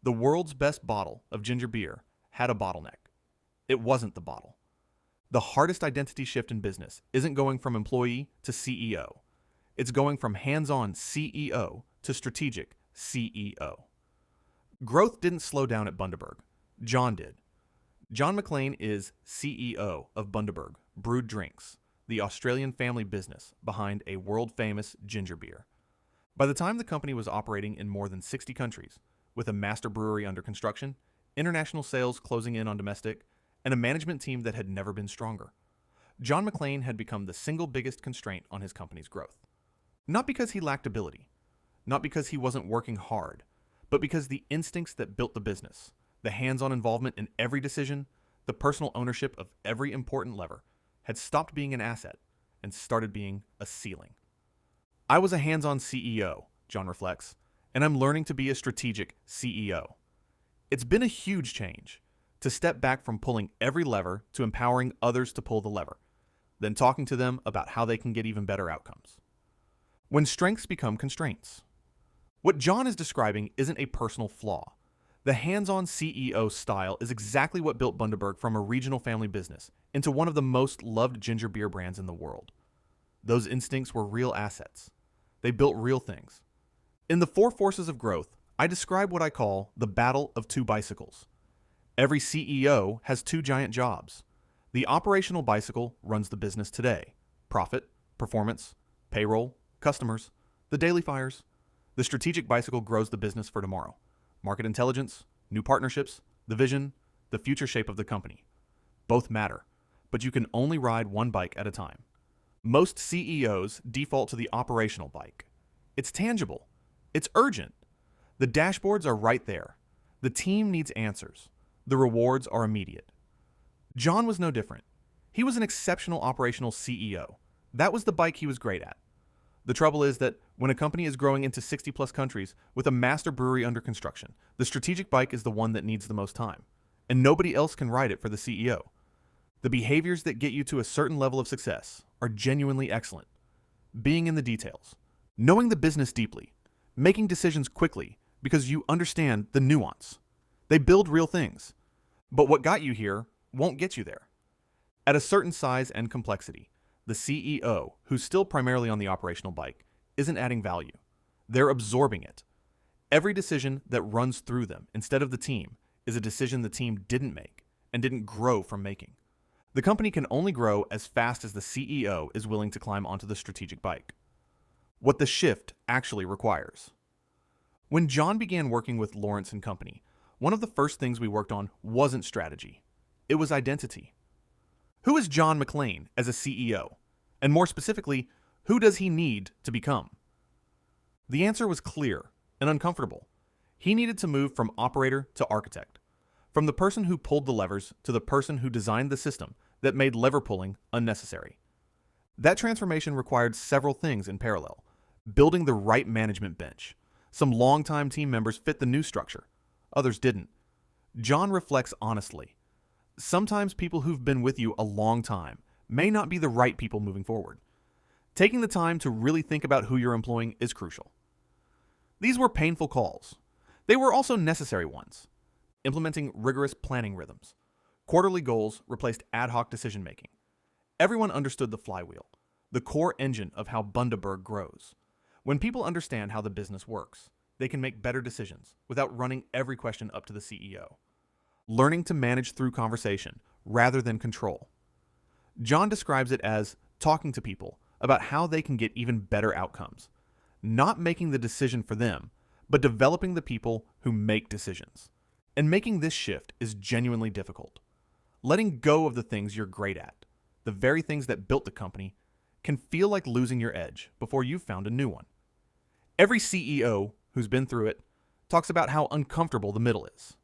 The world's best bottle of ginger beer had a bottleneck. It wasn't the bottle. The hardest identity shift in business isn't going from employee to CEO. It's going from hands-on CEO to strategic CEO. Growth didn't slow down at Bundaberg. John did. John McLean is CEO of Bundaberg Brewed Drinks, the Australian family business behind a world-famous ginger beer. By the time the company was operating in more than 60 countries, with a master brewery under construction, international sales closing in on domestic, and a management team that had never been stronger, John McLean had become the single biggest constraint on his company's growth. Not because he lacked ability, not because he wasn't working hard, but because the instincts that built the business, the hands-on involvement in every decision, the personal ownership of every important lever, had stopped being an asset and started being a ceiling. I was a hands-on CEO, John reflects, and I'm learning to be a strategic CEO. It's been a huge change to step back from pulling every lever to empowering others to pull the lever, then talking to them about how they can get even better outcomes. When strengths become constraints. What John is describing isn't a personal flaw. The hands-on CEO style is exactly what built Bundaberg from a regional family business into one of the most loved ginger beer brands in the world. Those instincts were real assets. They built real things. In the four forces of growth, I describe what I call the battle of two bicycles. Every CEO has two giant jobs. The operational bicycle runs the business today. Profit, performance, payroll, customers, the daily fires. The strategic bicycle grows the business for tomorrow. Market intelligence, new partnerships, the vision, the future shape of the company. Both matter, but you can only ride one bike at a time. Most CEOs default to the operational bike. It's tangible. It's urgent. The dashboards are right there. The team needs answers. The rewards are immediate. John was no different. He was an exceptional operational CEO. That was the bike he was great at. The trouble is that when a company is growing into 60-plus countries with a master brewery under construction, the strategic bike is the one that needs the most time, and nobody else can ride it for the CEO. The behaviors that get you to a certain level of success are genuinely excellent. Being in the details, knowing the business deeply, making decisions quickly because you understand the nuance. They build real things, but what got you here won't get you there. At a certain size and complexity, the CEO, who's still primarily on the operational bike, isn't adding value. They're absorbing it. Every decision that runs through them instead of the team is a decision the team didn't make and didn't grow from making. The company can only grow as fast as the CEO is willing to climb onto the strategic bike. What the shift actually requires. When John began working with Lawrence and Company, one of the first things we worked on wasn't strategy. It was identity. Who is John McLean as a CEO? And more specifically, who does he need to become? The answer was clear and uncomfortable. He needed to move from operator to architect, from the person who pulled the levers to the person who designed the system that made lever pulling unnecessary. That transformation required several things in parallel. Building the right management bench. Some longtime team members fit the new structure. Others didn't. John reflects honestly. Sometimes people who've been with you a long time may not be the right people moving forward. Taking the time to really think about who you're employing is crucial. These were painful calls. They were also necessary ones. Implementing rigorous planning rhythms. Quarterly goals replaced ad hoc decision-making. Everyone understood the flywheel, the core engine of how Bundaberg grows. When people understand how the business works, they can make better decisions without running every question up to the CEO. Learning to manage through conversation rather than control. John describes it as talking to people about how they can get even better outcomes, not making the decision for them, but developing the people who make decisions. And making this shift is genuinely difficult. Letting go of the things you're great at, the very things that built the company, can feel like losing your edge before you've found a new one. Every CEO who's been through it talks about how uncomfortable the middle is.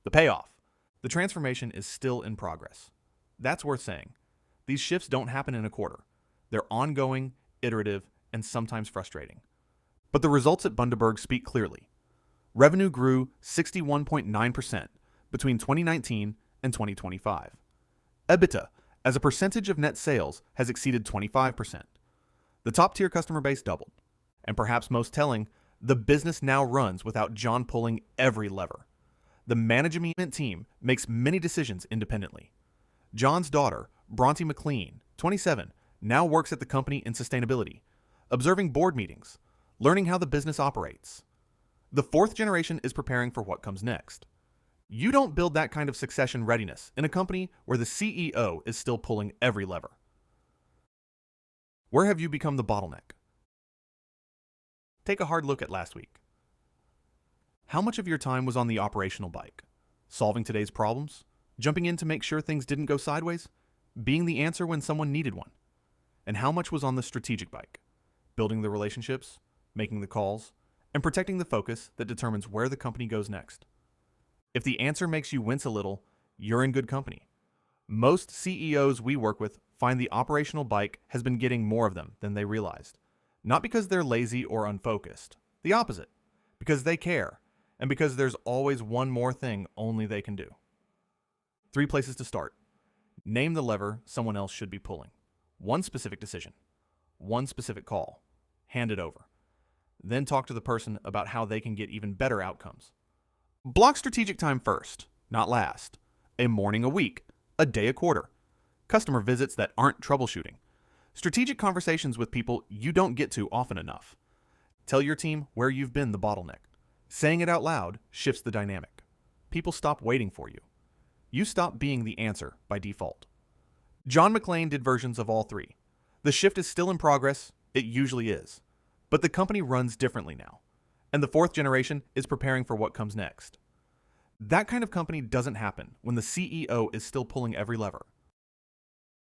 The payoff. The transformation is still in progress. That's worth saying. These shifts don't happen in a quarter. They're ongoing, iterative, and sometimes frustrating. But the results at Bundaberg speak clearly. Revenue grew 61.9% between 2019 and 2025. EBITDA, as a percentage of net sales, has exceeded 25%. The top-tier customer base doubled. And perhaps most telling, the business now runs without John pulling every lever. The management team makes many decisions independently. John's daughter, Bronte McLean, 27, now works at the company in sustainability, observing board meetings, learning how the business operates. The fourth generation is preparing for what comes next. You don't build that kind of succession readiness in a company where the CEO is still pulling every lever. Where have you become the bottleneck? Take a hard look at last week. How much of your time was on the operational bike? Solving today's problems? Jumping in to make sure things didn't go sideways? Being the answer when someone needed one? And how much was on the strategic bike? Building the relationships, making the calls, and protecting the focus that determines where the company goes next. If the answer makes you wince a little, you're in good company. Most CEOs we work with find the operational bike has been getting more of them than they realized. Not because they're lazy or unfocused. The opposite. Because they care. And because there's always one more thing only they can do. 3 places to start. Name the lever someone else should be pulling. One specific decision. One specific call. Hand it over. Then talk to the person about how they can get even better outcomes. Block strategic time first, not last. A morning a week, a day a quarter. Customer visits that aren't troubleshooting. Strategic conversations with people you don't get to often enough. Tell your team where you've been the bottleneck. Saying it out loud shifts the dynamic. People stop waiting for you. You stop being the answer by default. John McLean did versions of all 3. The shift is still in progress, it usually is. But the company runs differently now. And the 4th generation is preparing for what comes next. That kind of company doesn't happen when the CEO is still pulling every lever.